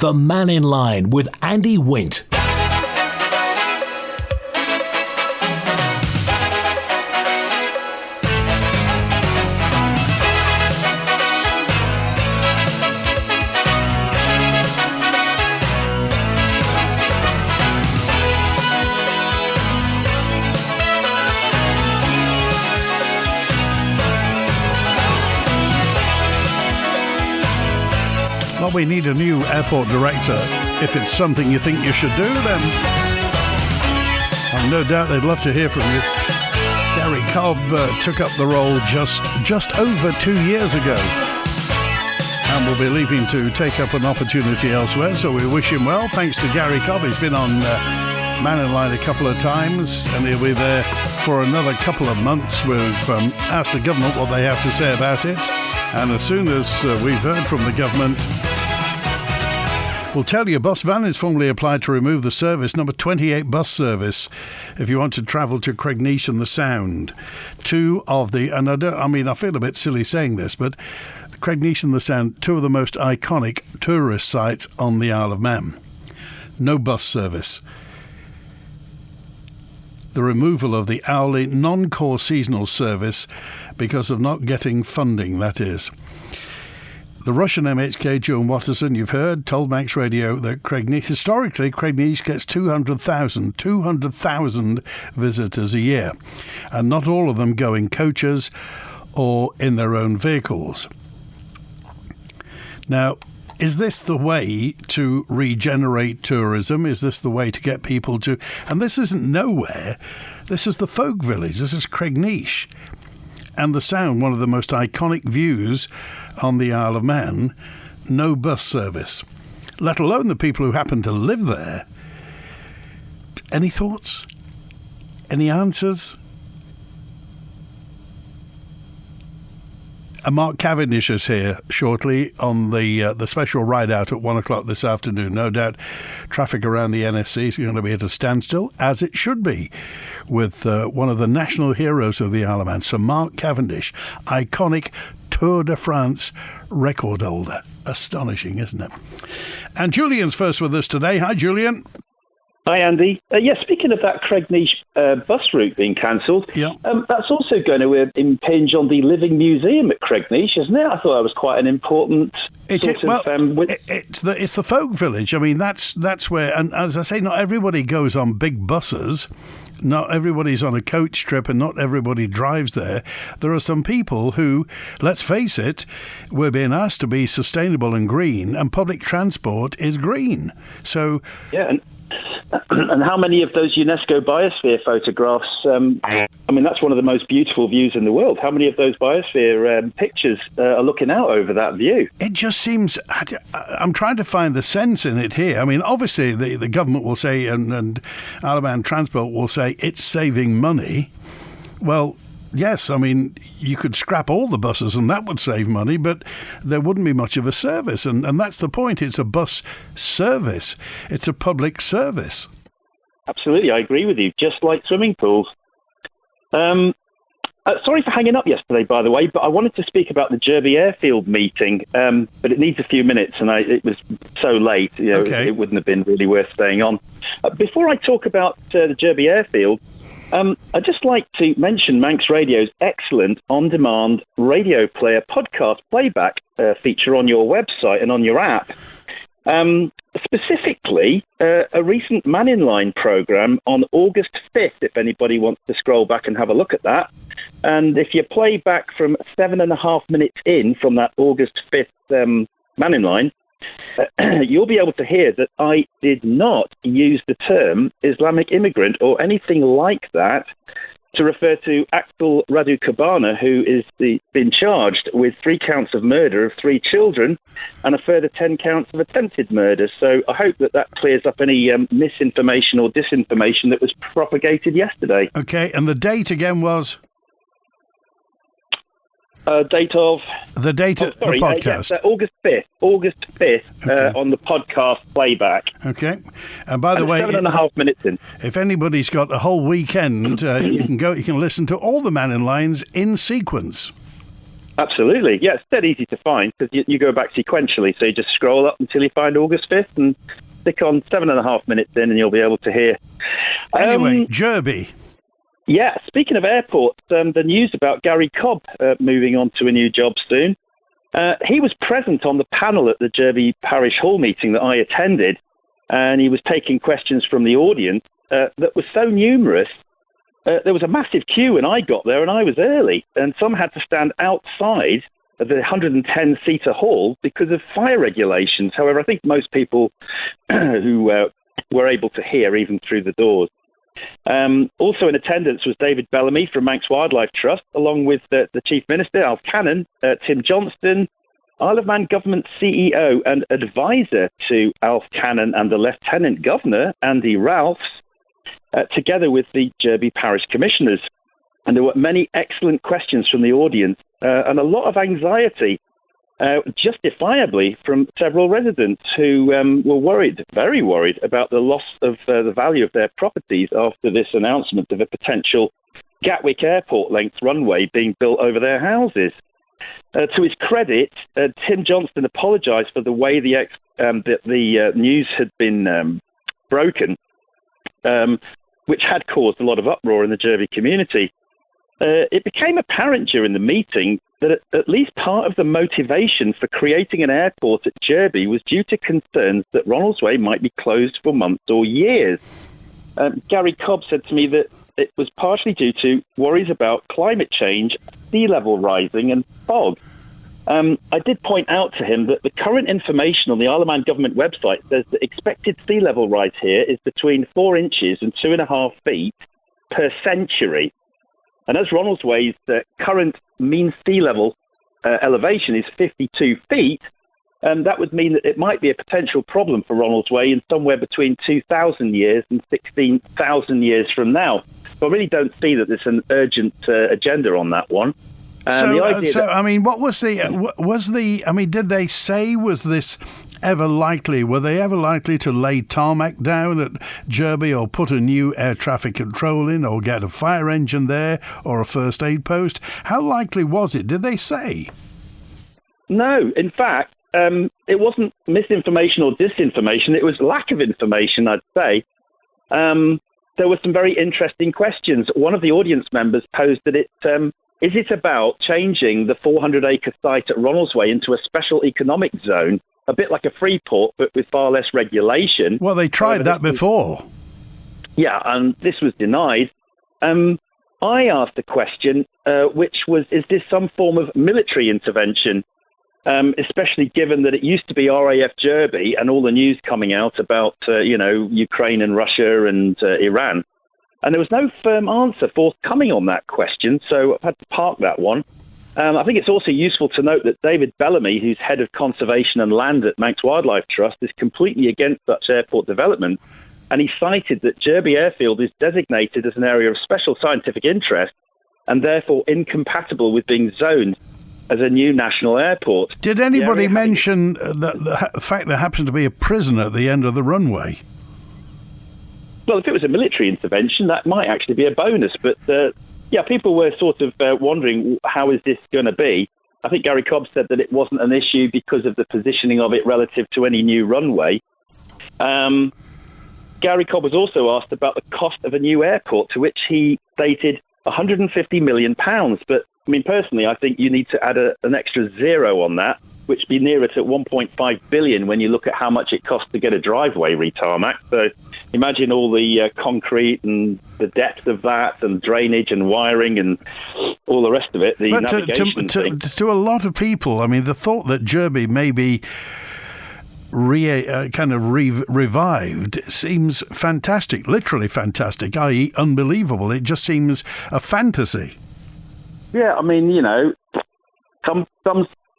The Mannin Line with Andy Wint. Well, we need a new airport director. If it's something you think you should do, then I've no doubt they'd love to hear from you. Gary Cobb took up the role just over 2 years ago and will be leaving to take up an opportunity elsewhere, so we wish him well. Thanks to Gary Cobb. He's been on Mannin Line a couple of times and he'll be there for another couple of months. We've asked the government what they have to say about it, and as soon as we've heard from the government, we'll tell you. Bus Van is formally applied to remove the service, number 28 bus service, if you want to travel to Cregneash and the Sound. I feel a bit silly saying this, but Cregneash and the Sound, two of the most iconic tourist sites on the Isle of Man. No bus service. The removal of the hourly non-core seasonal service because of not getting funding, that is. The Russian MHK, Joan Watterson, you've heard, told Manx Radio that historically Cregneash gets 200,000 visitors a year, and not all of them go in coaches or in their own vehicles. Now, is this the way to regenerate tourism? Is this the way to get people to... And this isn't nowhere. This is the folk village. This is Cregneash. And the Sound, one of the most iconic views on the Isle of Man. No bus service, let alone the people who happen to live there. Any thoughts? Any answers? Mark Cavendish is here shortly on the special ride out at 1 o'clock this afternoon. No doubt traffic around the NSC is going to be at a standstill, as it should be, with one of the national heroes of the Isle of Man, Sir Mark Cavendish, iconic Tour de France record holder. Astonishing, isn't it? And Julian's first with us today. Hi, Julian. Hi, Andy. Speaking of that Cregneash bus route being cancelled, that's also going to impinge on the Living Museum at Cregneash, isn't it? I thought that was quite an important it's the folk village. I mean, that's where, and as I say, not everybody goes on big buses. Not everybody's on a coach trip and not everybody drives there. There are some people who, let's face it, we're being asked to be sustainable and green, and public transport is green. So... Yeah, and how many of those UNESCO biosphere photographs, that's one of the most beautiful views in the world. How many of those biosphere pictures are looking out over that view? It just seems, I'm trying to find the sense in it here. I mean, obviously the government will say, and Isle of Man Transport will say, it's saving money. Well, yes, I mean, you could scrap all the buses and that would save money, but there wouldn't be much of a service. And that's the point. It's a bus service. It's a public service. Absolutely, I agree with you. Just like swimming pools. Sorry for hanging up yesterday, by the way, but I wanted to speak about the Jurby Airfield meeting, but it needs a few minutes, and it was so late, Okay. It wouldn't have been really worth staying on. Before I talk about the Jurby Airfield, I'd just like to mention Manx Radio's excellent on-demand radio player podcast playback feature on your website and on your app. Specifically, a recent Mannin Line programme on August 5th, if anybody wants to scroll back and have a look at that. And if you play back from 7.5 minutes in from that August 5th Mannin Line, you'll be able to hear that I did not use the term Islamic immigrant or anything like that to refer to Axel Radu Cabana, who is been charged with 3 counts of murder of 3 children and a further 10 counts of attempted murder. So I hope that clears up any misinformation or disinformation that was propagated yesterday. Okay, and the date again was? Date of the podcast. August 5th. August 5th Okay. On the podcast playback. Okay, and by the way, 7.5 minutes in. If anybody's got a whole weekend, you can listen to all the Mannin Lines in sequence. Absolutely. Yeah, it's dead easy to find because you go back sequentially. So you just scroll up until you find August 5th and stick on 7.5 minutes in and you'll be able to hear. Anyway, Jurby. Yeah, speaking of airports, the news about Gary Cobb moving on to a new job soon. He was present on the panel at the Jurby Parish Hall meeting that I attended, and he was taking questions from the audience that was so numerous. There was a massive queue when I got there, and I was early, and some had to stand outside of the 110-seater hall because of fire regulations. However, I think most people who were able to hear even through the doors. Also in attendance was David Bellamy from Manx Wildlife Trust, along with the Chief Minister, Alf Cannon, Tim Johnston, Isle of Man Government CEO and advisor to Alf Cannon and the Lieutenant Governor, Andy Ralphs, together with the Jurby Parish Commissioners. And there were many excellent questions from the audience and a lot of anxiety, justifiably, from several residents who were worried, very worried, about the loss of the value of their properties after this announcement of a potential Gatwick Airport-length runway being built over their houses. To his credit, Tim Johnston apologised for the way the news had been broken, which had caused a lot of uproar in the Jurby community. It became apparent during the meeting that at least part of the motivation for creating an airport at Jurby was due to concerns that Ronaldsway might be closed for months or years. Gary Cobb said to me that it was partially due to worries about climate change, sea level rising and fog. I did point out to him that the current information on the Isle of Man government website says that expected sea level rise here is between 4 inches and 2.5 feet per century. And as Ronaldsway's current mean sea level elevation is 52 feet, that would mean that it might be a potential problem for Ronaldsway in somewhere between 2,000 years and 16,000 years from now. So I really don't see that there's an urgent agenda on that one. What was did they say, was this ever likely? Were they ever likely to lay tarmac down at Jurby or put a new air traffic control in or get a fire engine there or a first aid post? How likely was it? Did they say? No, in fact, it wasn't misinformation or disinformation. It was lack of information, I'd say. There were some very interesting questions. One of the audience members posed that is it about changing the 400-acre site at Ronaldsway into a special economic zone, a bit like a free port, but with far less regulation? Well, they tried that before. Yeah, and this was denied. I asked a question, which was, is this some form of military intervention, especially given that it used to be RAF Jurby and all the news coming out about, Ukraine and Russia and Iran. And there was no firm answer forthcoming on that question, so I've had to park that one. I think it's also useful to note that David Bellamy, who's head of conservation and land at Manx Wildlife Trust, is completely against such airport development. And he cited that Jurby Airfield is designated as an area of special scientific interest and therefore incompatible with being zoned as a new national airport. Did anybody mention the fact there happens to be a prison at the end of the runway? Well, if it was a military intervention, that might actually be a bonus. But, people were sort of wondering, how is this going to be? I think Gary Cobb said that it wasn't an issue because of the positioning of it relative to any new runway. Gary Cobb was also asked about the cost of a new airport, to which he stated £150 million. But, personally, I think you need to add an extra zero on that, which would be nearer to 1.5 billion when you look at how much it costs to get a driveway retarmac. So imagine all the concrete and the depth of that and drainage and wiring and all the rest of it, the navigation thing. To a lot of people, the thought that Jurby may be revived seems fantastic, literally fantastic, i.e. unbelievable. It just seems a fantasy. Yeah, some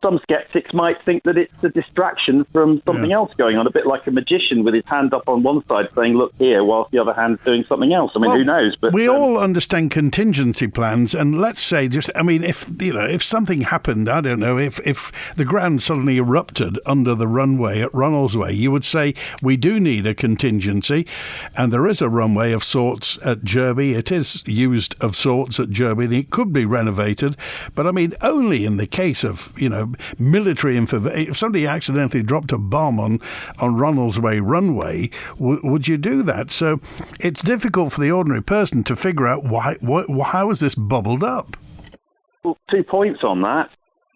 some sceptics might think that it's a distraction from something else going on, a bit like a magician with his hand up on one side saying, look here, whilst the other hand's doing something else. I mean, who knows? But we all understand contingency plans, and let's say if something happened, I don't know, if the ground suddenly erupted under the runway at Ronaldsway, you would say we do need a contingency, and there is a runway of sorts at Jurby. It is used of sorts at Jurby, and it could be renovated, but I mean, only in the case of, military information. If somebody accidentally dropped a bomb on Ronaldsway runway, would you do that? So it's difficult for the ordinary person to figure out how is this bubbled up? Well, 2 points on that.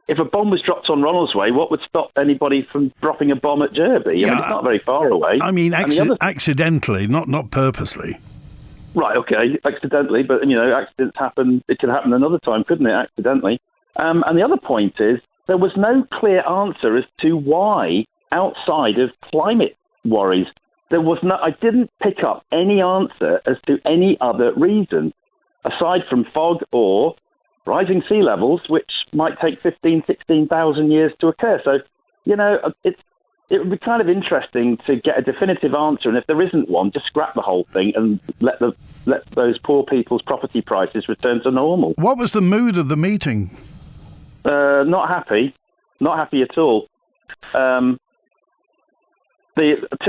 If a bomb was dropped on Ronaldsway, what would stop anybody from dropping a bomb at Jurby? I mean, it's not very far away. I mean, accidentally, not purposely. Right, okay, accidentally, but, accidents happen. It could happen another time, couldn't it, accidentally? And the other point is, there was no clear answer as to why, outside of climate worries, I didn't pick up any answer as to any other reason, aside from fog or rising sea levels, which might take 16,000 years to occur. So, it would be kind of interesting to get a definitive answer, and if there isn't one, just scrap the whole thing and let those poor people's property prices return to normal. What was the mood of the meeting? Not happy at all. Tim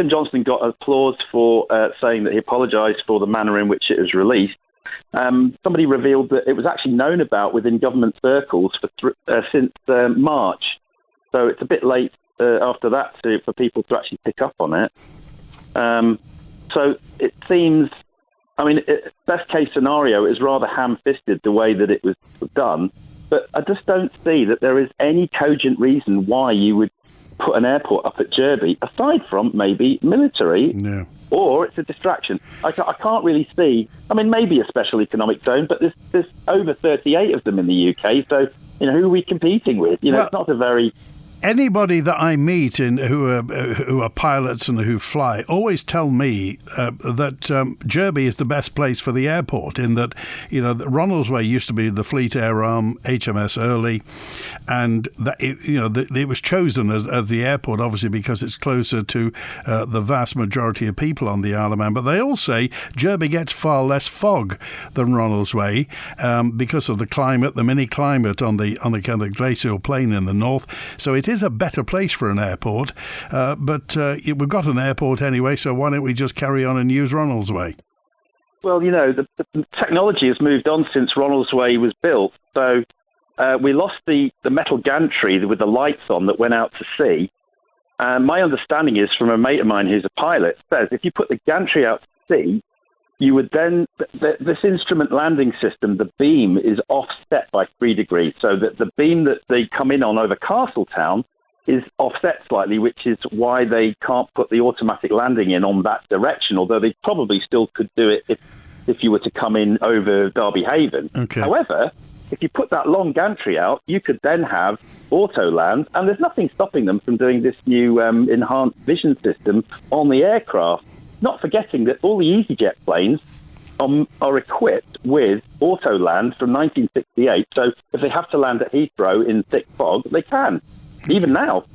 Johnston got applause for saying that he apologised for the manner in which it was released. Somebody revealed that it was actually known about within government circles since March, so it's a bit late after that for people to actually pick up on it. So it seems, best case scenario is rather ham-fisted the way that it was done, but I just don't see that there is any cogent reason why you would put an airport up at Jurby, aside from maybe military, or it's a distraction. I can't really see. Maybe a special economic zone, but there's over 38 of them in the UK, so who are we competing with? It's not a very... Anybody that I meet who are pilots and who fly always tell me that Jurby is the best place for the airport, in that, that Ronaldsway used to be the Fleet Air Arm, HMS Early, and that it was chosen as the airport, obviously, because it's closer to the vast majority of people on the Isle of Man. But they all say Jurby gets far less fog than Ronaldsway because of the climate, the mini climate on the kind of glacial plain in the north. So it is a better place for an airport, but we've got an airport anyway, so why don't we just carry on and use Ronaldsway? Well, the technology has moved on since Ronaldsway was built, so we lost the metal gantry with the lights on that went out to sea, and my understanding is from a mate of mine who's a pilot, says if you put the gantry out to sea, you would then, this instrument landing system, the beam is offset by 3 degrees. So that the beam that they come in on over Castletown is offset slightly, which is why they can't put the automatic landing in on that direction, although they probably still could do it if you were to come in over Derby Haven. Okay. However, if you put that long gantry out, you could then have auto land, and there's nothing stopping them from doing this new enhanced vision system on the aircraft. Not forgetting that all the EasyJet planes are equipped with auto land from 1968. So if they have to land at Heathrow in thick fog, they can, even now.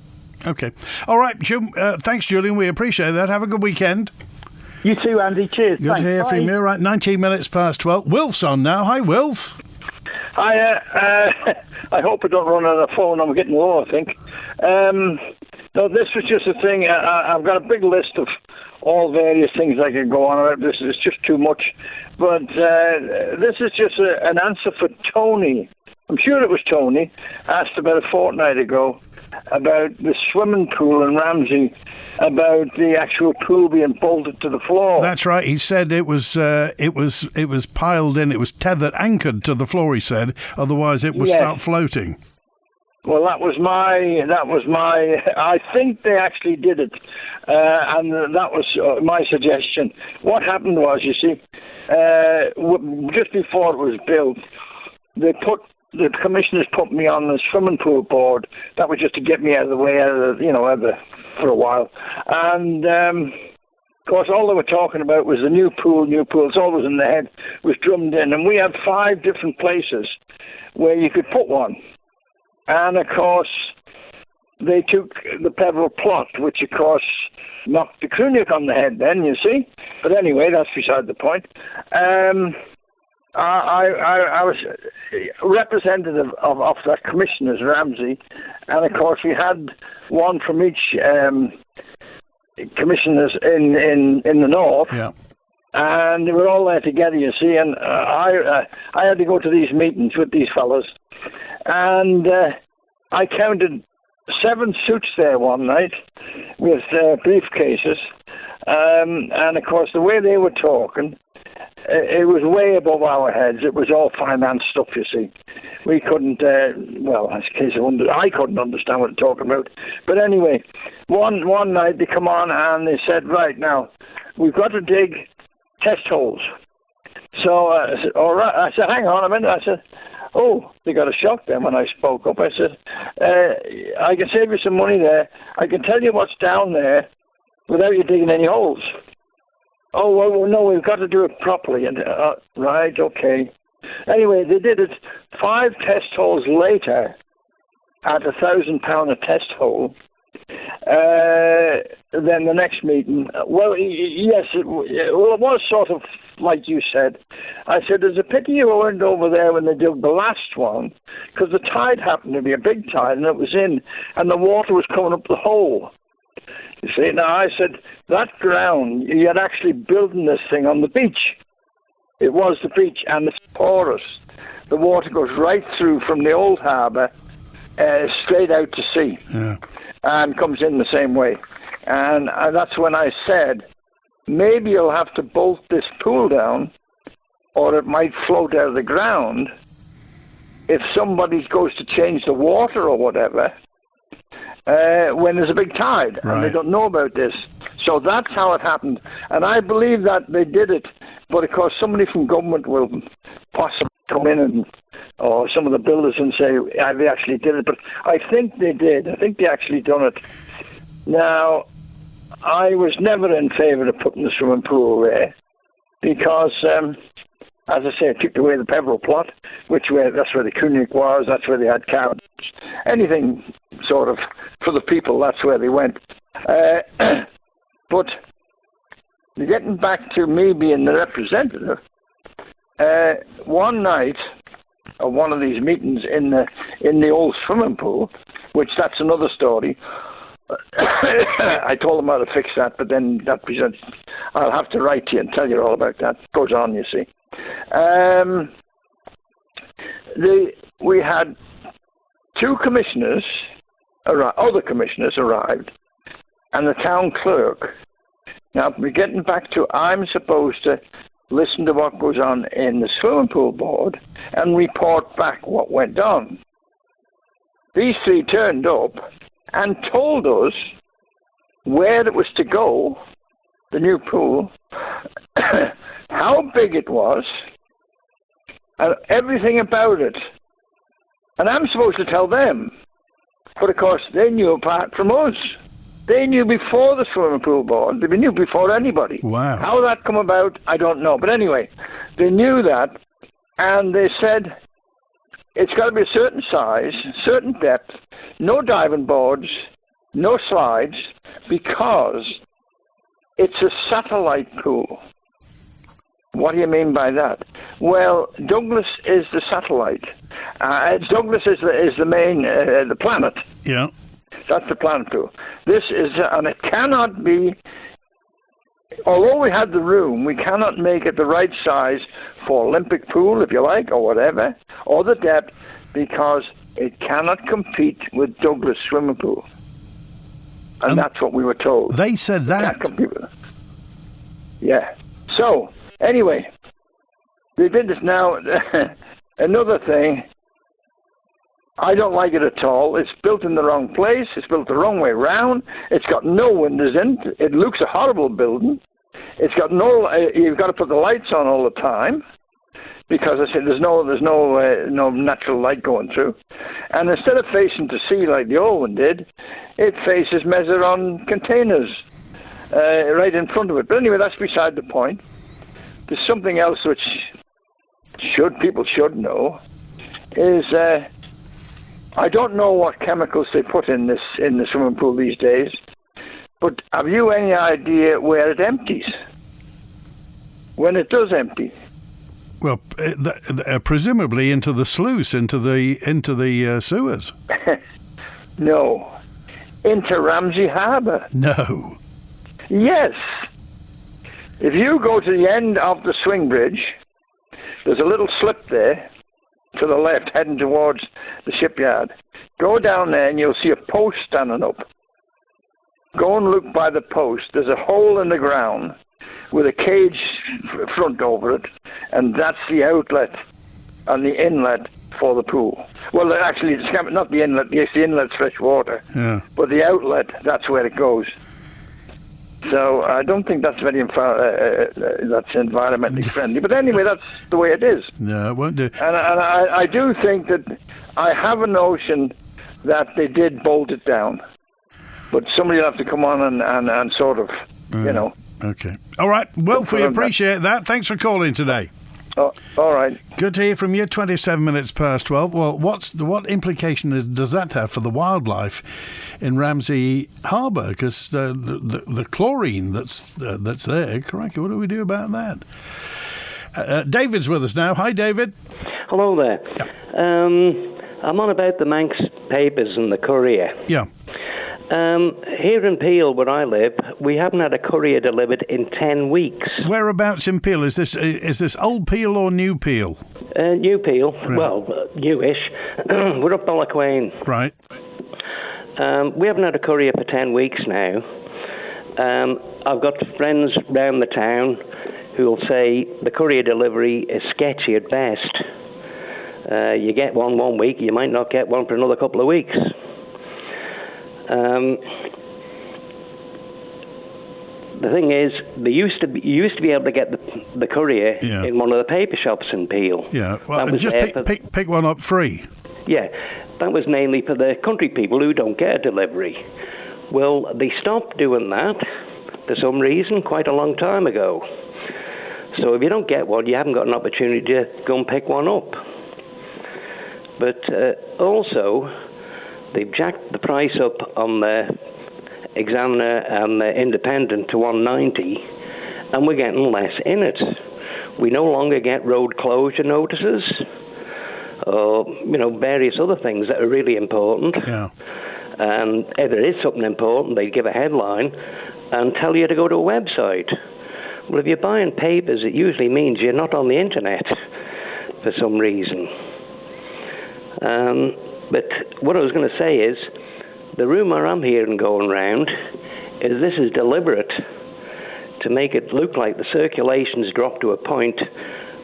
Okay. All right, Jim. Thanks, Julian. We appreciate that. Have a good weekend. You too, Andy. Cheers. Good to hear from you. Right, 19 minutes past 12. Wilf's on now. Hi, Wilf. Hi. I hope I don't run out of the phone. I'm getting low, I think. No, this was just a thing. I've got a big list of all various things I could go on about. This is just too much. But this is just an answer for Tony. I'm sure it was Tony, asked about a fortnight ago about the swimming pool in Ramsey, about the actual pool being bolted to the floor. That's right. He said it was piled in. It was tethered, anchored to the floor. He said, otherwise it would start floating. Well, that was my. I think they actually did it, and that was my suggestion. What happened was, you see, just before it was built, the commissioners put me on the swimming pool board. That was just to get me out of the way, for a while. And of course, all they were talking about was the new pool. It's always in the head, was drummed in, and we had 5 different places where you could put one. And of course, they took the pebble plot, which of course knocked the Cregneash on the head then, you see. But anyway, that's beside the point. I was representative of the commissioners, Ramsey, and of course we had one from each commissioners in the north. Yeah. And they were all there together, you see, and I had to go to these meetings with these fellas, and I counted 7 suits there one night with briefcases, and of course the way they were talking, it was way above our heads. It was all finance stuff, you see. We couldn't, I couldn't understand what they're talking about. But anyway, one night they come on and they said, right, now, we've got to dig test holes. So I said, all right. I said, hang on a minute. I said, oh, they got a shock then when I spoke up. I said, I can save you some money there. I can tell you what's down there without you digging any holes. Oh, well, no, we've got to do it properly. And right, okay. Anyway, they did it 5 test holes later at £1,000 a test hole. Then the next meeting, well, yes, it was sort of like you said. I said, there's a pity you weren't over there when they did the last one, because the tide happened to be a big tide, and it was in, and the water was coming up the hole. You see, now I said, that ground, you're actually building this thing on the beach. It was the beach, and it's porous. The water goes right through from the old harbour, straight out to sea. Yeah. And comes in the same way. And that's when I said, maybe you'll have to bolt this pool down, or it might float out of the ground if somebody goes to change the water or whatever when there's a big tide, right. And they don't know about this. So that's how it happened. And I believe that they did it, but of course somebody from government will possibly come in or some of the builders and say, yeah, they actually did it. But I think they did. I think they actually done it. Now, I was never in favour of putting the swimming pool there because, as I say, it took away the pebble plot, that's where the Cregneash was, that's where they had cows. Anything sort of for the people, that's where they went. But getting back to me being the representative, one night of one of these meetings in the old swimming pool, which that's another story. I told them how to fix that, but then I'll have to write to you and tell you all about that. It goes on, you see. We had 2 commissioners, other commissioners arrived, and the town clerk. Now, we're getting back to, I'm supposed to listen to what goes on in the swimming pool board and report back what went on. These 3 turned up and told us where it was to go, the new pool, how big it was, and everything about it. And I'm supposed to tell them. But of course, they knew apart from us. They knew before the swimming pool board. They knew before anybody. Wow. How that come about, I don't know. But anyway, they knew that, and they said it's got to be a certain size, certain depth, no diving boards, no slides, because it's a satellite pool. What do you mean by that? Well, Douglas is the satellite. Douglas is the main, the planet. Yeah. That's the planet pool. This is, and it cannot be, although we had the room, we cannot make it the right size for Olympic pool, if you like, or whatever, or the depth, because it cannot compete with Douglas swimming pool. And that's what we were told. They said that? Can't compete with it. Yeah. So, anyway, they did this now. Another thing, I don't like it at all. It's built in the wrong place. It's built the wrong way round. It's got no windows in it. It looks a horrible building. It's got no. You've got to put the lights on all the time because I said there's no natural light going through. And instead of facing to sea like the old one did, it faces Mezeron containers right in front of it. But anyway, that's beside the point. There's something else which people should know is I don't know what chemicals they put in the swimming pool these days, but have you any idea where it empties? When it does empty? Well, presumably into the sluice, into the sewers. No, into Ramsey Harbour. No. Yes. If you go to the end of the swing bridge, there's a little slip there to the left, heading towards the shipyard. Go down there and you'll see a post standing up. Go and look by the post. There's a hole in the ground with a cage front over it, and that's the outlet and the inlet for the pool. Well, actually, it's not the inlet. Yes, the inlet's fresh water. Yeah. But the outlet, that's where it goes. So I don't think that's very that's environmentally friendly. But anyway, that's the way it is. No, it won't do. And I do think that I have a notion that they did bolt it down. But somebody will have to come on and sort of, you know. Okay. All right. Well, we appreciate that. Thanks for calling today. Oh, all right. Good to hear from you. 27 minutes past 12. Well, what implication does that have for the wildlife in Ramsey Harbour? Because the chlorine that's there, crikey, what do we do about that? David's with us now. Hi, David. Hello there. Yeah. I'm on about the Manx papers and the Courier. Yeah. Here in Peel, where I live, we haven't had a courier delivered in 10 weeks. Whereabouts in Peel? Is this old Peel or new Peel? New Peel. Right. Well, newish. We're up Ballacquain. Right. We haven't had a courier for 10 weeks now. I've got friends round the town who will say the courier delivery is sketchy at best. You get one week, you might not get one for another couple of weeks. The thing is, you used to be able to get the courier in one of the paper shops in Peel. Yeah, well, just pick one up free. Yeah, that was mainly for the country people who don't get a delivery. Well, they stopped doing that for some reason quite a long time ago. So if you don't get one, you haven't got an opportunity to go and pick one up. But also, they've jacked the price up on the Examiner and the Independent to $1.90, and we're getting less in it. We no longer get road closure notices, or various other things that are really important. Yeah. And if there is something important, they give a headline and tell you to go to a website. Well, if you're buying papers, it usually means you're not on the internet for some reason. But what I was going to say is, the rumour I'm hearing going round is this is deliberate to make it look like the circulation's dropped to a point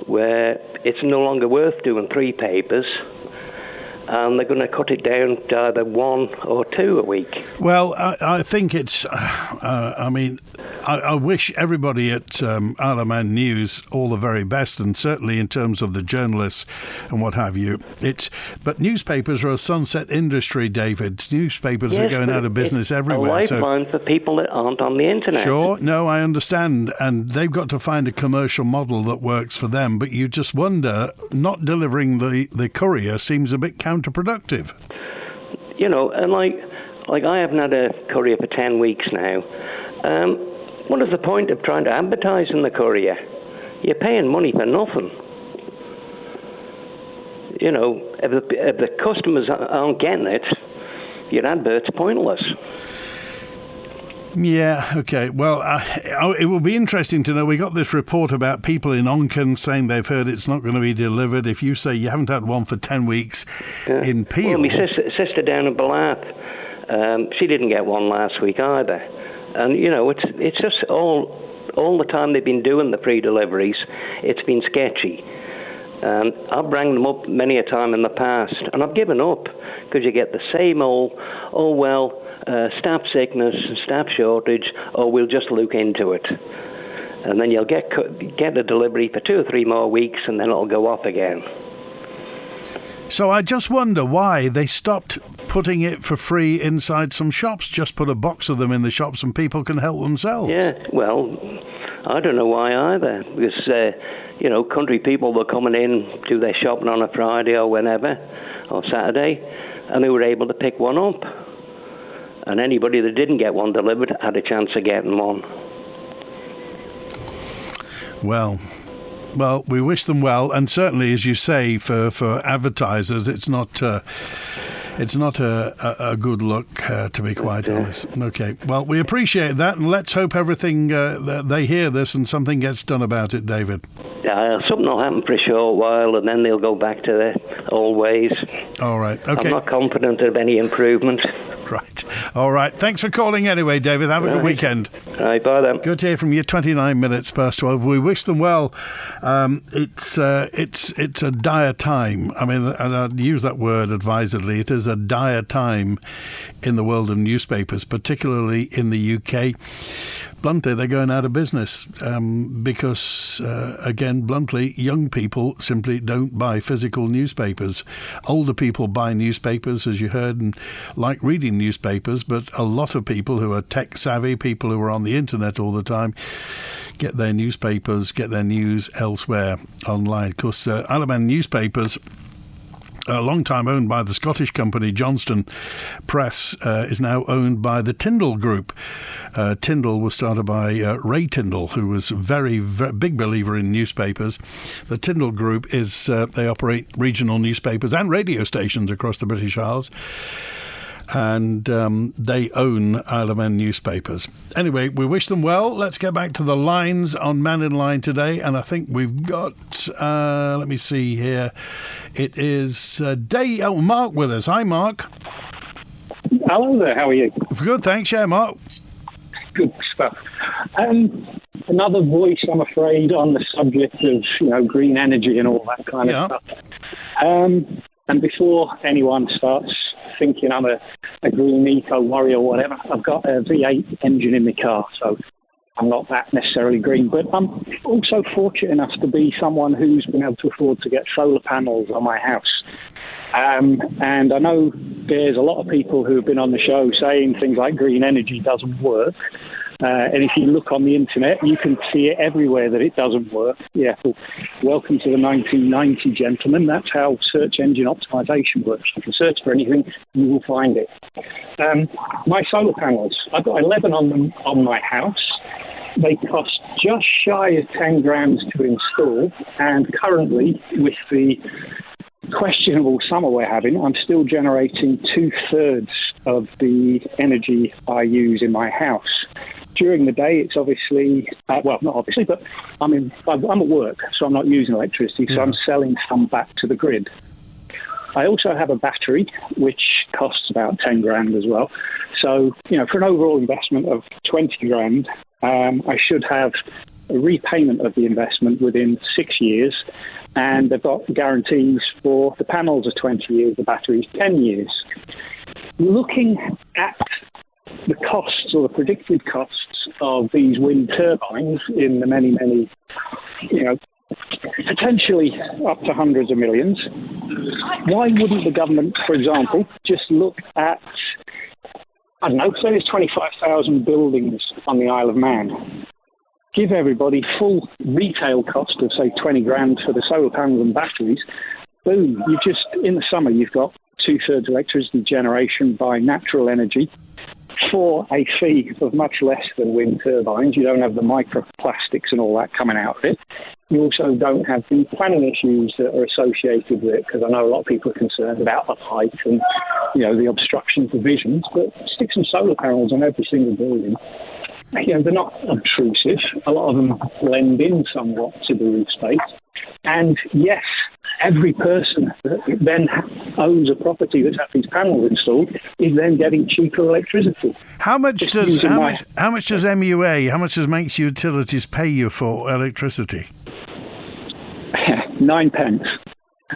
where it's no longer worth doing 3 papers, and they're going to cut it down to either 1 or 2 a week. Well, I think it's... I wish everybody at Isle of Man News all the very best, and certainly in terms of the journalists and what have you. But newspapers are a sunset industry, David. Newspapers are going out of business everywhere. It's a lifeline for people that aren't on the internet. Sure, no, I understand, and they've got to find a commercial model that works for them. But you just wonder, not delivering the courier seems a bit counterproductive. And like I haven't had a courier for 10 weeks now. What is the point of trying to advertise in the courier? You're paying money for nothing. If the customers aren't getting it, your advert's pointless. Yeah, okay. Well, it will be interesting to know. We got this report about people in Onken saying they've heard it's not going to be delivered. If you say you haven't had one for 10 weeks in Peel... Well, my sister down in Ballath, she didn't get one last week either. And, it's just all the time they've been doing the pre-deliveries, it's been sketchy. I've rang them up many a time in the past, and I've given up, because you get the same old, staff sickness, staff shortage, or we'll just look into it. And then you'll get a delivery for 2 or 3 more weeks, and then it'll go off again. So I just wonder why they stopped putting it for free inside some shops. Just put a box of them in the shops and people can help themselves. Yeah, well, I don't know why either. Because, country people were coming in, do their shopping on a Friday or whenever, or Saturday, and they were able to pick one up. And anybody that didn't get one delivered had a chance of getting one. Well, we wish them well, and certainly, as you say, for advertisers, it's not a good look, to be quite honest. Okay, well, we appreciate that, and let's hope everything they hear this and something gets done about it, David. Something will happen for a short while, and then they'll go back to their old ways. All right, okay. I'm not confident of any improvement. Right. All right. Thanks for calling anyway, David. Have a good weekend. All right, bye then. Good to hear from you. 29 minutes past 12. We wish them well. It's a dire time. I mean, and I'd use that word advisedly. It is a dire time in the world of newspapers, particularly in the UK. Bluntly, they're going out of business because, again, bluntly, young people simply don't buy physical newspapers. Older people buy newspapers, as you heard, and like reading newspapers, but a lot of people who are tech-savvy, people who are on the internet all the time, get their newspapers, get their news elsewhere online. Of course, Isle of Man newspapers, a long time owned by the Scottish company Johnston Press, is now owned by the Tyndall Group. Tyndall was started by Ray Tyndall, who was very, very big believer in newspapers. The Tyndall Group is they operate regional newspapers and radio stations across the British Isles, and they own Isle of Man newspapers. Anyway, we wish them well. Let's get back to the lines on Mannin Line today, and I think we've got, let me see here, it is Mark with us. Hi, Mark. Hello there, how are you? Good, thanks. Yeah, Mark. Good stuff. Another voice, I'm afraid, on the subject of green energy and all that kind of stuff. And before anyone starts thinking I'm a green eco warrior or whatever, I've got a V8 engine in my car, so I'm not that necessarily green. But I'm also fortunate enough to be someone who's been able to afford to get solar panels on my house. And I know there's a lot of people who have been on the show saying things like green energy doesn't work. And if you look on the internet, you can see it everywhere that it doesn't work. Yeah, well, welcome to the 1990, gentlemen. That's how search engine optimization works. You can search for anything, you will find it. My solar panels, I've got 11 on them on my house. They cost just shy of 10 grand to install. And currently, with the questionable summer we're having, I'm still generating 2/3 of the energy I use in my house. During the day, it's obviously, well, not obviously, but I'm at work, so I'm not using electricity, so I'm selling some back to the grid. I also have a battery, which costs about 10 grand as well. So, for an overall investment of 20 grand, I should have a repayment of the investment within 6 years, and they've got guarantees for the panels of 20 years, the batteries 10 years. Looking at the costs or the predicted costs of these wind turbines in the many, many, potentially up to hundreds of millions, why wouldn't the government, for example, just look at, I don't know, say there's 25,000 buildings on the Isle of Man. Give everybody full retail cost of, say, 20 grand for the solar panels and batteries. Boom, in the summer, you've got 2/3 electricity generation by natural energy for a fee of much less than wind turbines. You don't have the microplastics and all that coming out of it. You also don't have the planning issues that are associated with it, because I know a lot of people are concerned about the height and, the obstruction to visions, but stick some solar panels on every single building. They're not obtrusive. A lot of them blend in somewhat to the roof space. And yes, every person that then owns a property that's had these panels installed is then getting cheaper electricity. How much does MUA, how much does Manx Utilities pay you for electricity? 9 pence.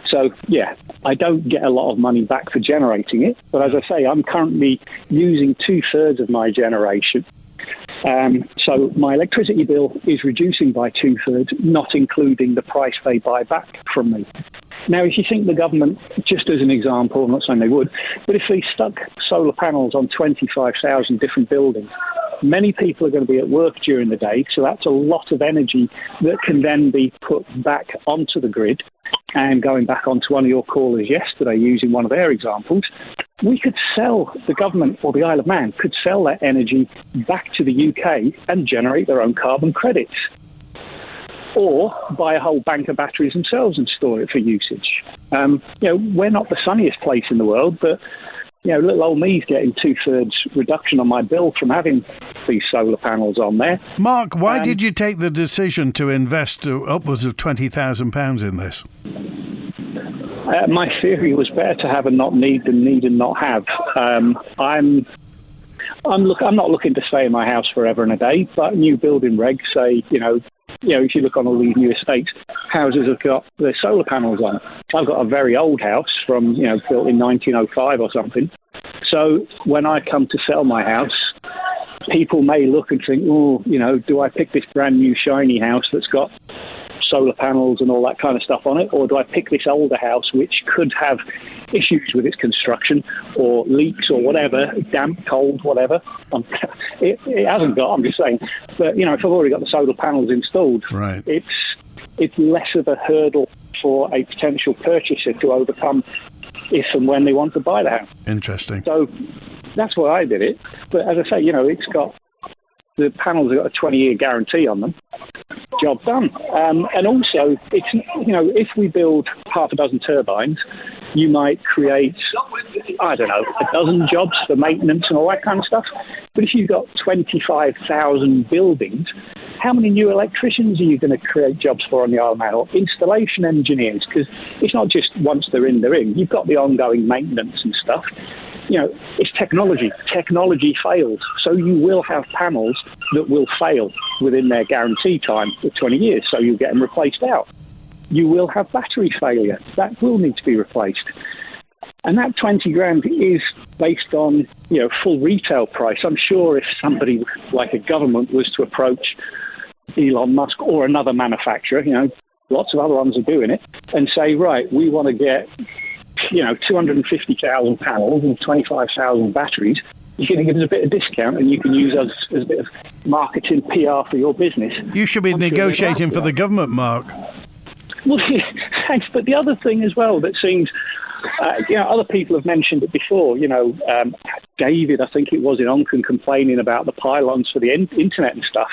So, yeah, I don't get a lot of money back for generating it. But as I say, I'm currently using 2/3 of my generation. So my electricity bill is reducing by 2/3, not including the price they buy back from me. Now, if you think the government, just as an example, I'm not saying they would, but if they stuck solar panels on 25,000 different buildings, many people are going to be at work during the day, so that's a lot of energy that can then be put back onto the grid. And going back onto one of your callers yesterday, using one of their examples, we could sell, the government or the Isle of Man could sell that energy back to the UK and generate their own carbon credits. Or buy a whole bank of batteries themselves and store it for usage. We're not the sunniest place in the world, but little old me's getting 2/3 reduction on my bill from having these solar panels on there. Mark, why did you take the decision to invest upwards of £20,000 in this? My theory was better to have and not need than need and not have. I'm not looking to stay in my house forever and a day, but new building regs say, if you look on all these new estates, houses have got their solar panels on. I've got a very old house from, built in 1905 or something. So when I come to sell my house, people may look and think, do I pick this brand new shiny house that's got solar panels and all that kind of stuff on it, or do I pick this older house which could have issues with its construction or leaks or whatever, damp, cold, whatever? It hasn't got, I'm just saying. But, if I've already got the solar panels installed, right, it's less of a hurdle for a potential purchaser to overcome if and when they want to buy the house. Interesting. So that's why I did it. But as I say, the panels have got a 20-year guarantee on them. Job done. And also, it's if we build half a dozen turbines, you might create, a dozen jobs for maintenance and all that kind of stuff. But if you've got 25,000 buildings, how many new electricians are you going to create jobs for on the Isle of Man, or installation engineers? Because it's not just once they're in. You've got the ongoing maintenance and stuff. It's technology. Technology fails. So you will have panels that will fail within their guarantee time for 20 years. So you'll get them replaced out. You will have battery failure. That will need to be replaced. And that 20 grand is based on, full retail price. I'm sure if somebody like a government was to approach Elon Musk or another manufacturer, lots of other ones are doing it, and say, right, we want to get 250,000 panels and 25,000 batteries, you're going to give us a bit of discount and you can use us as a bit of marketing PR for your business. You should be negotiating for the government, Mark. Well, thanks. But the other thing as well that seems, other people have mentioned it before, David, I think it was, in Onken, complaining about the pylons for the internet and stuff.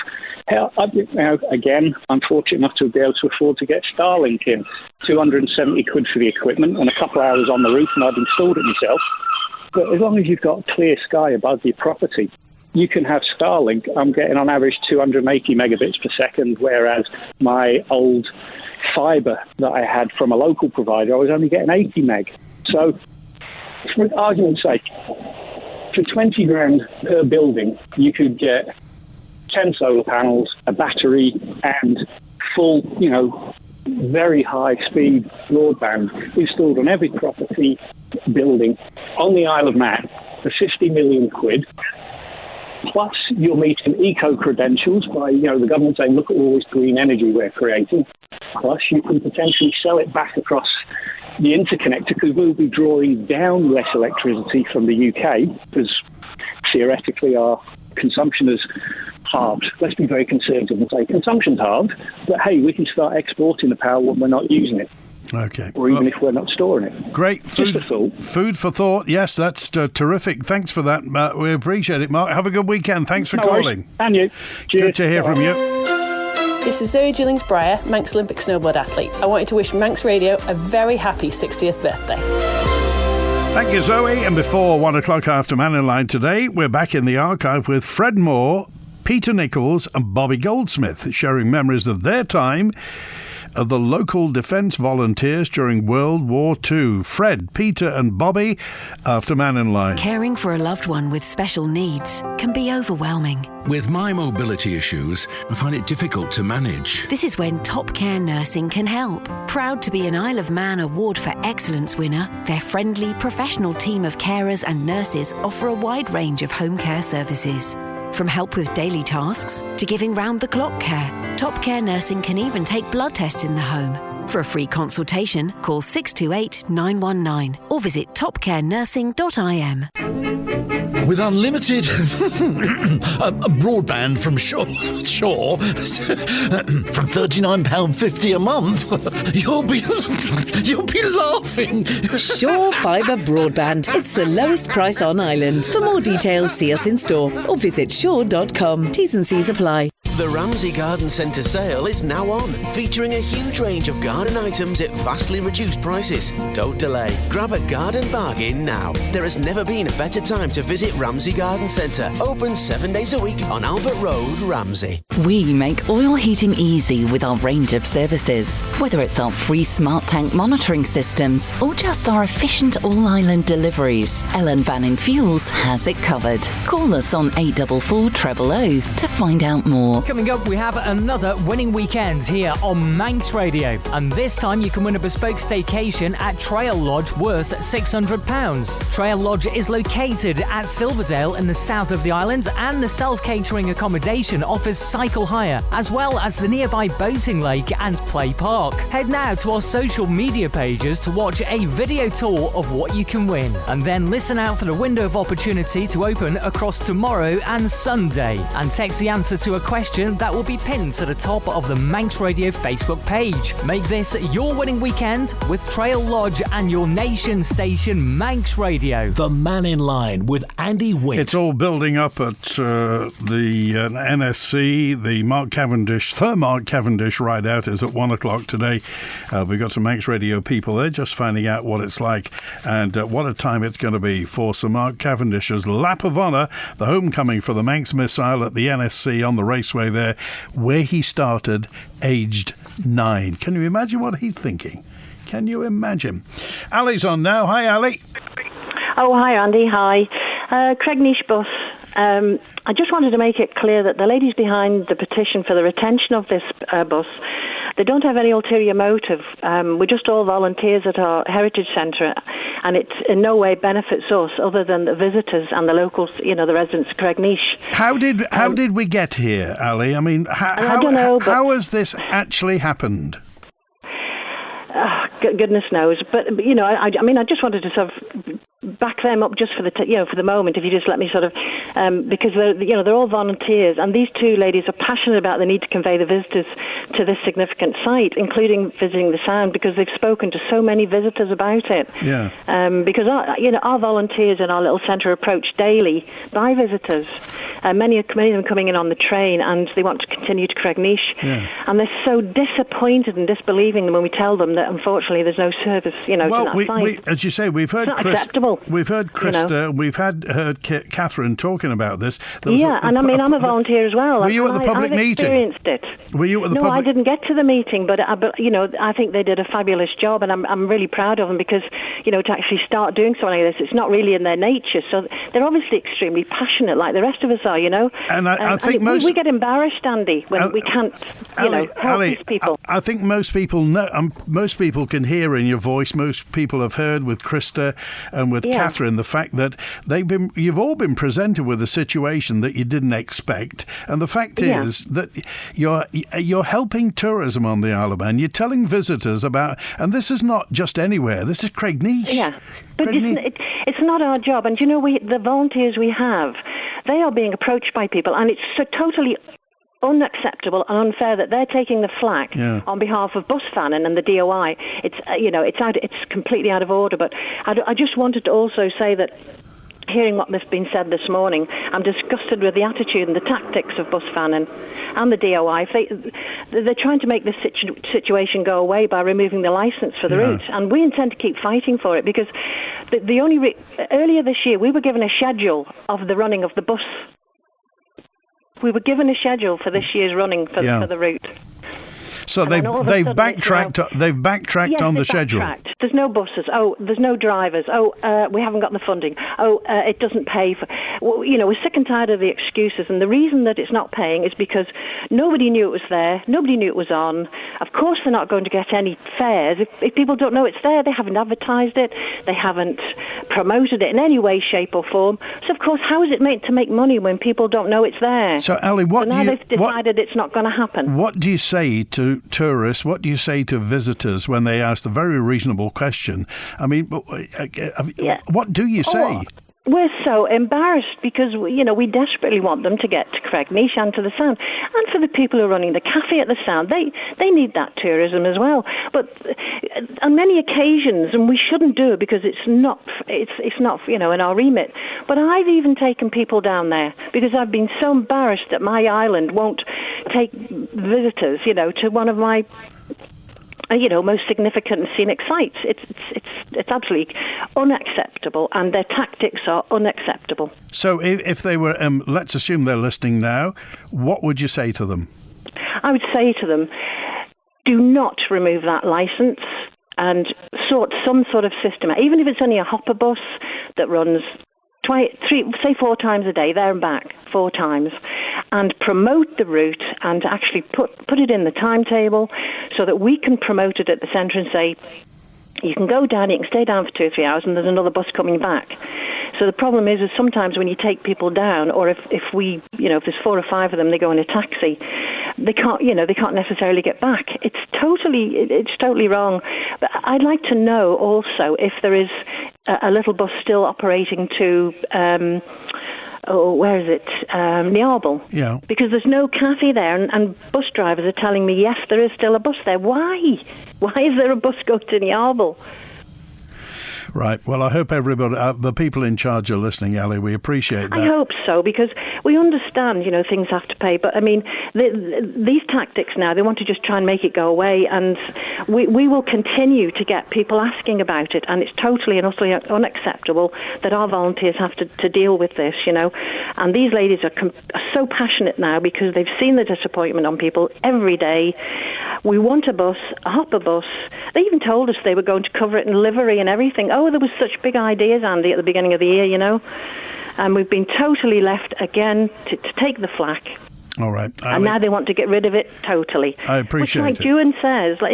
Again, I'm fortunate enough to be able to afford to get Starlink in. 270 quid for the equipment and a couple of hours on the roof, and I've installed it myself. But as long as you've got clear sky above your property, you can have Starlink. I'm getting on average 280 megabits per second, whereas my old fibre that I had from a local provider, I was only getting 80 meg. So, for argument's sake, for 20 grand per building, you could get 10 solar panels, a battery, and full, very high-speed broadband installed on every property building on the Isle of Man for 50 million quid. Plus, you're meeting eco-credentials by, the government saying, look at all this green energy we're creating. Plus, you can potentially sell it back across the interconnector, because we'll be drawing down less electricity from the UK, because theoretically our consumption is halved. Let's be very conservative and say consumption's halved, but hey, we can start exporting the power when we're not using it. Okay. Or even if we're not storing it. Great. Food for thought. Yes, that's terrific. Thanks for that. We appreciate it, Mark. Have a good weekend. Thanks for calling. Worries. And you. Cheers. Good to hear from you. This is Zoe Gillings-Breyer, Manx Olympic snowboard athlete. I wanted to wish Manx Radio a very happy 60th birthday. Thank you, Zoe. And before 1 o'clock after Mannin Line today, we're back in the archive with Fred Moore, Peter Nichols and Bobby Goldsmith, sharing memories of their time of the local defence volunteers during World War II. Fred, Peter and Bobby after Mannin Line. Caring for a loved one with special needs can be overwhelming. With my mobility issues, I find it difficult to manage. This is when Top Care Nursing can help. Proud to be an Isle of Man Award for Excellence winner, their friendly, professional team of carers and nurses offer a wide range of home care services. From help with daily tasks to giving round-the-clock care, Top Care Nursing can even take blood tests in the home. For a free consultation, call 628 919 or visit topcarenursing.im. with unlimited broadband from Shaw from £39.50 a month. You'll be laughing. Shaw Fibre Broadband. It's the lowest price on island. For more details, see us in store or visit shaw.com. T's and C's apply. The Ramsey Garden Centre sale is now on, featuring a huge range of garden items at vastly reduced prices. Don't delay. Grab a garden bargain now. There has never been a better time to visit Ramsey Garden Centre. Open 7 days a week on Albert Road, Ramsey. We make oil heating easy with our range of services. Whether it's our free smart tank monitoring systems or just our efficient all-island deliveries, Ellen Vannin Fuels has it covered. Call us on 844 000 to find out more. Coming up, we have another winning weekend here on Manx Radio. And this time you can win a bespoke staycation at Trail Lodge worth £600. Trail Lodge is located at Silverdale in the south of the island, and the self-catering accommodation offers cycle hire, as well as the nearby boating lake and play park. Head now to our social media pages to watch a video tour of what you can win. And then listen out for the window of opportunity to open across tomorrow and Sunday. And text the answer to a question that will be pinned to the top of the Manx Radio Facebook page. Make this your winning weekend with Trail Lodge and your nation station Manx Radio. The Mannin Line with Andy Wint. It's all building up at the NSC. The Mark Cavendish ride out is at 1 o'clock today. We've got some Manx Radio people there just finding out what it's like and what a time it's going to be for Sir Mark Cavendish's lap of honour, the homecoming for the Manx Missile at the NSC on the raceway there, where he started aged 9. Can you imagine what he's thinking? Can you imagine? Ali's on now. Hi, Ali. Oh, hi, Andy. Hi. Cregneash bus. I just wanted to make it clear that the ladies behind the petition for the retention of this bus, they don't have any ulterior motive. We're just all volunteers at our heritage centre, and it in no way benefits us other than the visitors and the locals, the residents of Cregneash. How did we get here, Ali? I mean, I don't know, how has this actually happened? Goodness knows. But I mean, I just wanted to sort of back them up just for the for the moment, if you just let me sort of because they're all volunteers, and these two ladies are passionate about the need to convey the visitors to this significant site, including visiting the Sound, because they've spoken to so many visitors about it. Yeah. Because our volunteers in our little centre are approached daily by visitors. Many of them coming in on the train, and they want to continue to Cregneash. Yeah. And they're so disappointed and disbelieving when we tell them that unfortunately there's no service, to that site. As you say, we've heard it's not acceptable. We've heard Krista, we've heard Catherine talking about this. I'm a volunteer as well. Were you at the public meeting? I've experienced it. Were you at the public? No, I didn't get to the meeting, but I think they did a fabulous job, and I'm really proud of them because to actually start doing something like this, it's not really in their nature. So they're obviously extremely passionate, like the rest of us are. And I think we get embarrassed, Andy, when we can't help these people. I think most people know. Most people can hear in your voice. Most people have heard with Krista and with Catherine the fact that you've all been presented with a situation that you didn't expect, and the fact is that you're helping tourism on the Isle of Man. You're telling visitors about, and this is not just anywhere. This is Cregneash. Yeah, but it's not our job. And the volunteers we have, they are being approached by people, and it's so totally unacceptable and unfair that they're taking the flak on behalf of Bus Fannin and the DOI. It's completely out of order. But I just wanted to also say that, hearing what has been said this morning, I'm disgusted with the attitude and the tactics of Bus Fannin and the DOI. They're trying to make this situation go away by removing the licence for the route, and we intend to keep fighting for it, because earlier this year we were given a schedule of the running of the bus. We were given a schedule for this year's running for the route. So they've backtracked on the schedule. There's no buses. Oh, there's no drivers. Oh, we haven't got the funding. Oh, it doesn't pay for. We're sick and tired of the excuses, and the reason that it's not paying is because nobody knew it was there. Nobody knew it was on. Of course, they're not going to get any fares if people don't know it's there. They haven't advertised it. They haven't promoted it in any way, shape, or form. So, of course, how is it meant to make money when people don't know it's there? So, Ali, they've decided it's not going to happen. What do you say to tourists? What do you say to visitors when they ask the very reasonable question? I mean, what do you say? We're so embarrassed because, we desperately want them to get to Cregneash and to the Sound. And for the people who are running the cafe at the Sound, they need that tourism as well. But on many occasions, and we shouldn't do it because it's not in our remit, but I've even taken people down there because I've been so embarrassed that my island won't take visitors, to one of my most significant and scenic sites. It's absolutely unacceptable, and their tactics are unacceptable. So if they were, let's assume they're listening now, what would you say to them? I would say to them, do not remove that licence and sort some sort of system out. Even if it's only a hopper bus that runs 4 times a day, there and back, 4 times, and promote the route and actually put it in the timetable so that we can promote it at the centre and say, you can go down, you can stay down for 2 or 3 hours, and there's another bus coming back. So the problem is sometimes when you take people down, or if we, if there's 4 or 5 of them, they go in a taxi, they can't necessarily get back. It's totally wrong. But I'd like to know also if there is a little bus still operating to where is it? Niarble. Yeah. Because there's no cafe there, and bus drivers are telling me, yes, there is still a bus there. Why? Why is there a bus going to Niarble? Right. Well, I hope everybody, the people in charge are listening, Ali. We appreciate that. I hope so, because we understand, things have to pay. But, I mean, these tactics now, they want to just try and make it go away. And we will continue to get people asking about it. And it's totally and utterly unacceptable that our volunteers have to deal with this, And these ladies are so passionate now because they've seen the disappointment on people every day. We want a bus, a hopper bus. They even told us they were going to cover it in livery and everything. Oh, there was such big ideas, Andy, at the beginning of the year, And we've been totally left again to take the flak. All right. And now they want to get rid of it totally. I appreciate it. It's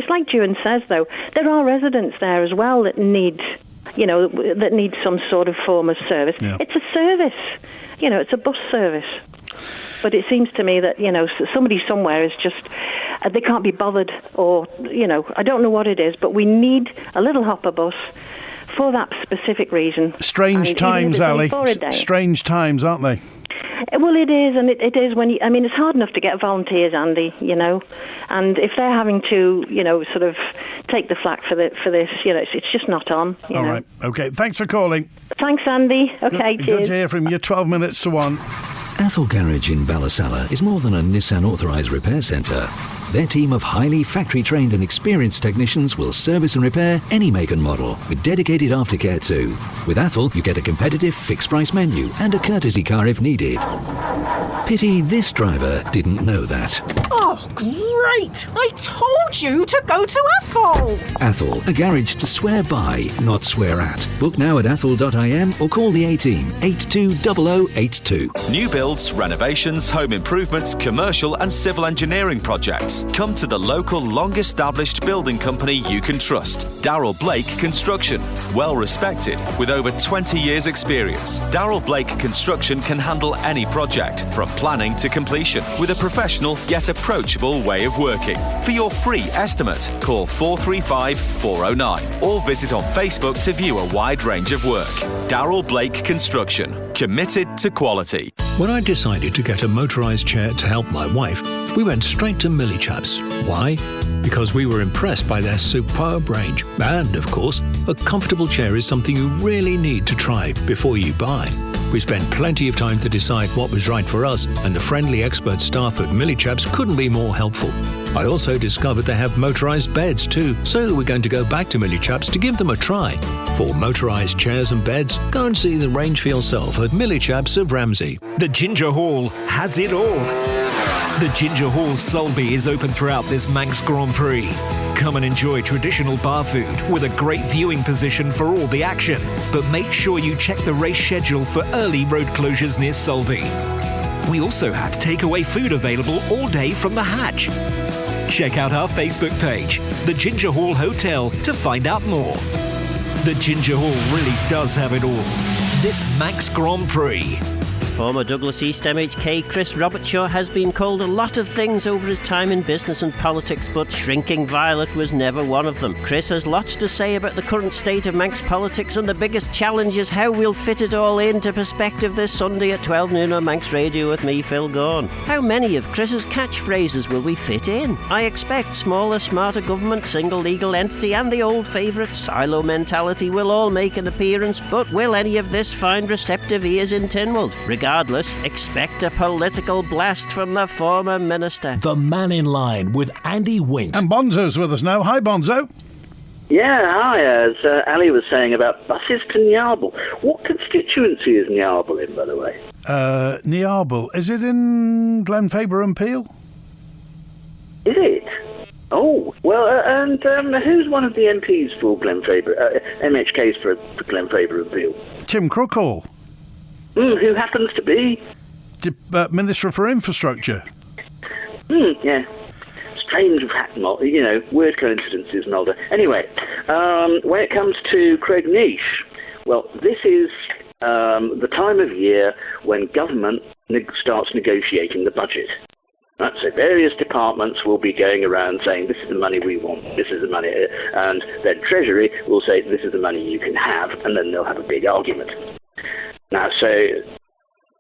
like Jewin says, though. There are residents there as well that need some sort of form of service. Yeah. It's a service. It's a bus service. But it seems to me that, somebody somewhere is just, they can't be bothered, or, I don't know what it is, but we need a little hopper bus for that specific reason. Strange times, Ali. Strange times, aren't they? Well, it is, and it is when it's hard enough to get volunteers, Andy, and if they're having to, sort of take the flak for this, it's just not on. All right. Okay. Thanks for calling. Thanks, Andy. Okay, cheers. Good to hear from you. 12 minutes to 1. Athol Garage in Ballasalla is more than a Nissan authorised repair centre. Their team of highly factory-trained and experienced technicians will service and repair any make and model, with dedicated aftercare too. With Athol, you get a competitive fixed-price menu and a courtesy car if needed. Pity this driver didn't know that. Oh, great! I told you to go to Athol! Athol, a garage to swear by, not swear at. Book now at athol.im or call the A-Team, 820082. New builds, renovations, home improvements, commercial and civil engineering projects. Come to the local, long-established building company you can trust. Darrell Blake Construction. Well respected, with over 20 years' experience. Darrell Blake Construction can handle any project, from planning to completion, with a professional yet approachable way of working. For your free estimate, call 435 409 or visit on Facebook to view a wide range of work. Darrell Blake Construction. Committed to quality. When I decided to get a motorised chair to help my wife, we went straight to Millie Chaps. Why? Because we were impressed by their superb range. And, of course, a comfortable chair is something you really need to try before you buy. We spent plenty of time to decide what was right for us, and the friendly expert staff at Millie Chaps couldn't be more helpful. I also discovered they have motorised beds too, so we're going to go back to Millie Chaps to give them a try. For motorised chairs and beds, go and see the range for yourself at Millie Chaps of Ramsey. The Ginger Hall has it all. The Ginger Hall Sulby is open throughout this Manx Grand Prix. Come and enjoy traditional bar food with a great viewing position for all the action. But make sure you check the race schedule for early road closures near Sulby. We also have takeaway food available all day from the hatch. Check out our Facebook page, The Ginger Hall Hotel, to find out more. The Ginger Hall really does have it all. This Manx Grand Prix. Former Douglas East MHK Chris Robertshaw has been called a lot of things over his time in business and politics, but shrinking violet was never one of them. Chris has lots to say about the current state of Manx politics, and the biggest challenge is how we'll fit it all into perspective this Sunday at 12 noon on Manx Radio with me, Phil Gaughan. How many of Chris's catchphrases will we fit in? I expect smaller, smarter government, single legal entity and the old favourite silo mentality will all make an appearance, but will any of this find receptive ears in Tynwald? Regardless, expect a political blast from the former minister. The Mannin Line with Andy Wint. And Bonzo's with us now. Hi, Bonzo. Yeah, hi. As Ali was saying about buses to Niarble. What constituency is Niarble in, by the way? Niarble. Is it in Glenfaber and Peel? Is it? Oh, well, and who's one of the MPs for Glenfaber, MHKs for Glenfaber and Peel? Tim Crookall. Who happens to be? Minister for Infrastructure. Yeah. Strange, weird coincidences and all that. Anyway, when it comes to Cregneash, well, this is the time of year when government starts negotiating the budget. Right, so various departments will be going around saying, this is the money we want, this is the money, and then Treasury will say, this is the money you can have, and then they'll have a big argument. Now, so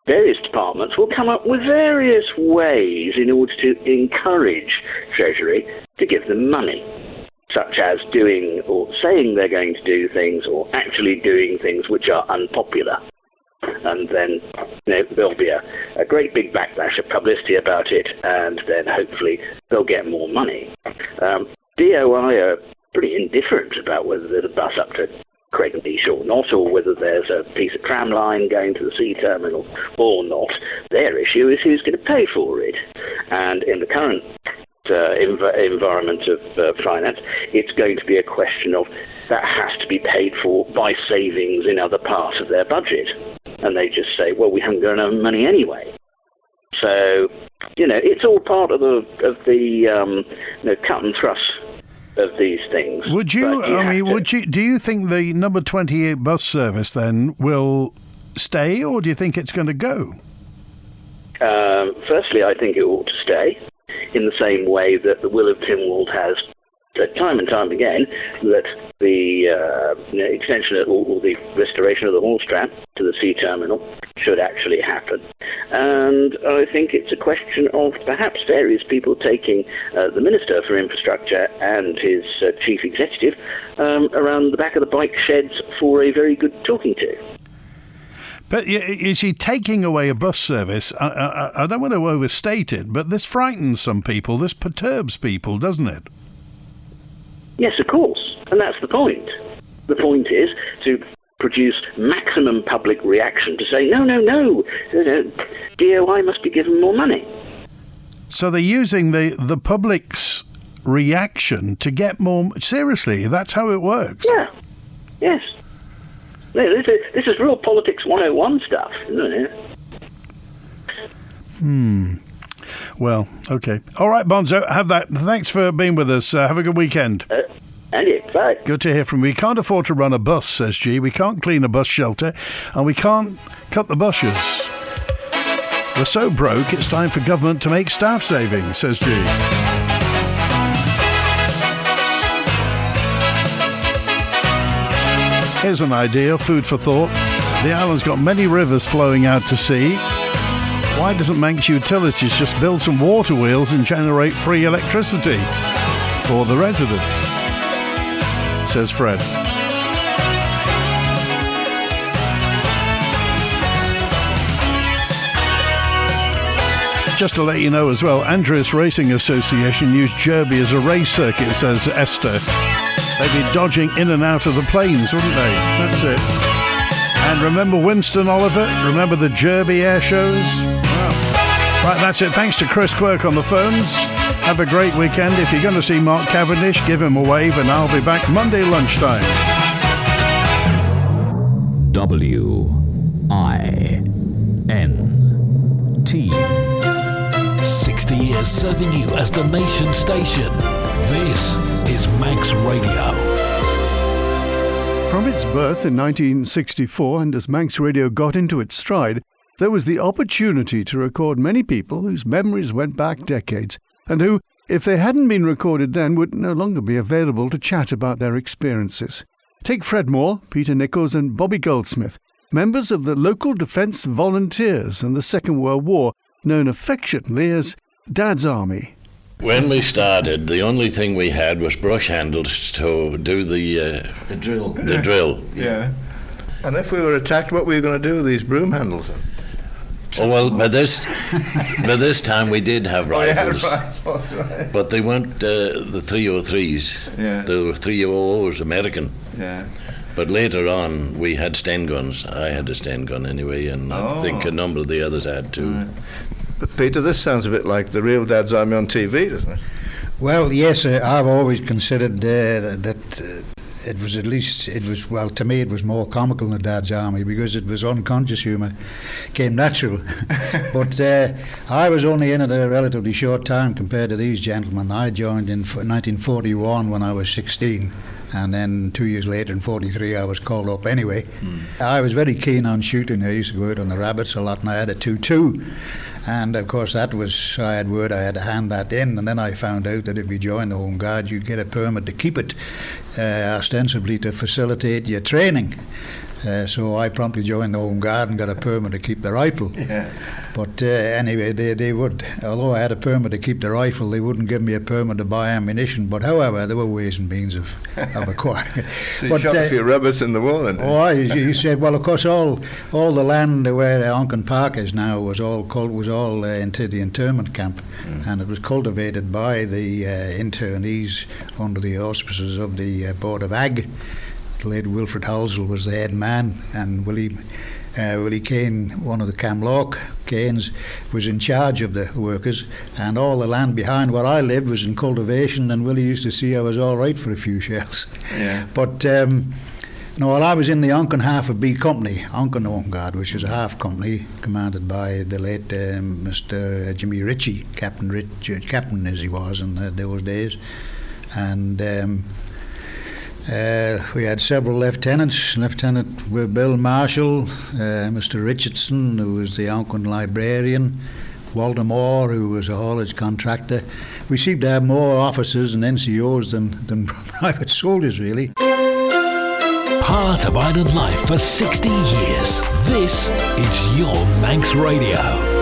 various departments will come up with various ways in order to encourage Treasury to give them money, such as doing or saying they're going to do things or actually doing things which are unpopular. And then there'll be a great big backlash of publicity about it, and then hopefully they'll get more money. DOI are pretty indifferent about whether there's a bus up to Cregneash or not, or whether there's a piece of tram line going to the sea terminal or not. Their issue is who's going to pay for it. And in the current environment of finance, it's going to be a question of that has to be paid for by savings in other parts of their budget. And they just say, well, we haven't got enough money anyway. So, it's all part of the cut and thrust of these things. Do you think the number 28 bus service then will stay, or do you think it's going to go? Firstly, I think it ought to stay, in the same way that the Will of Tynwald has said time and time again that the extension or the restoration of the horse tram to the sea terminal should actually happen. And I think it's a question of perhaps various people taking the Minister for Infrastructure and his Chief Executive around the back of the bike sheds for a very good talking to. But you see, taking away a bus service, I don't want to overstate it, but this frightens some people, this perturbs people, doesn't it? Yes, of course, and that's the point. The point is to produce maximum public reaction to say, no, DOI must be given more money. So they're using the public's reaction to get more... Seriously, that's how it works? Yeah, yes. This is real politics 101 stuff, isn't it? Well, okay. All right, Bonzo, have that. Thanks for being with us. Have a good weekend. And you, bye. Good to hear from you. We can't afford to run a bus, says G. We can't clean a bus shelter, and we can't cut the bushes. We're so broke, it's time for government to make staff savings, says G. Here's an idea, food for thought. The island's got many rivers flowing out to sea. Why doesn't Manx Utilities just build some water wheels and generate free electricity for the residents? Says Fred. Just to let you know as well, Andreas Racing Association used Jurby as a race circuit, says Esther. They'd be dodging in and out of the planes, wouldn't they? That's it. And remember Winston Oliver? Remember the Jurby air shows? Wow. Right, that's it. Thanks to Chris Quirk on the phones. Have a great weekend. If you're going to see Mark Cavendish, give him a wave, and I'll be back Monday lunchtime. WINT. 60 years serving you as the nation station. This is Manx Radio. From its birth in 1964, and as Manx Radio got into its stride, there was the opportunity to record many people whose memories went back decades and who, if they hadn't been recorded then, would no longer be available to chat about their experiences. Take Fred Moore, Peter Nichols and Bobby Goldsmith, members of the local Defence Volunteers in the Second World War, known affectionately as Dad's Army. When we started, the only thing we had was brush handles to do the drill. The drill. Yeah. And if we were attacked, what were you going to do with these broom handles? Oh, well, by this time we did have rifles. Rifles, right. But they weren't the 303s. Yeah. They were 300s, American. Yeah. But later on, we had Sten guns. I had a Sten gun anyway, and I think a number of the others had too. Right. But Peter, this sounds a bit like the real Dad's Army on TV, doesn't it? Well, yes, I've always considered that it was, well, to me it was more comical than Dad's Army because it was unconscious humour, came natural. But I was only in it a relatively short time compared to these gentlemen. I joined in 1941 when I was 16. And then 2 years later, in 43, I was called up anyway. I was very keen on shooting. I used to go out on the rabbits a lot, and I had a 2.2. And of course, I had word I had to hand that in. And then I found out that if you join the Home Guard, you get a permit to keep it, ostensibly to facilitate your training. So I promptly joined the Home Guard and got a permit to keep the rifle. Yeah. But anyway, they would, although I had a permit to keep the rifle, they wouldn't give me a permit to buy ammunition. But however, there were ways and means of acquiring it. So you shot a few rabbits in the wall then? Oh, you said, well, of course, all the land where Onken Park is now was all into the internment camp, and it was cultivated by the internees under the auspices of the Board of Ag. The late Wilfred Halsell was the head man, and Willie Kane, one of the Camlock Kanes, was in charge of the workers, and all the land behind where I lived was in cultivation, and Willie used to see I was all right for a few shells. Yeah. But well, I was in the Onken half of B Company, Onken Home Guard, which is a half company commanded by the late Mr. Jimmy Ritchie, captain as he was in those days, and we had several lieutenants. Lieutenant Bill Marshall, Mr. Richardson, who was the Onken librarian, Walter Moore, who was a haulage contractor. We seemed to have more officers and NCOs than private soldiers, really. Part of island life for 60 years. This is your Manx Radio.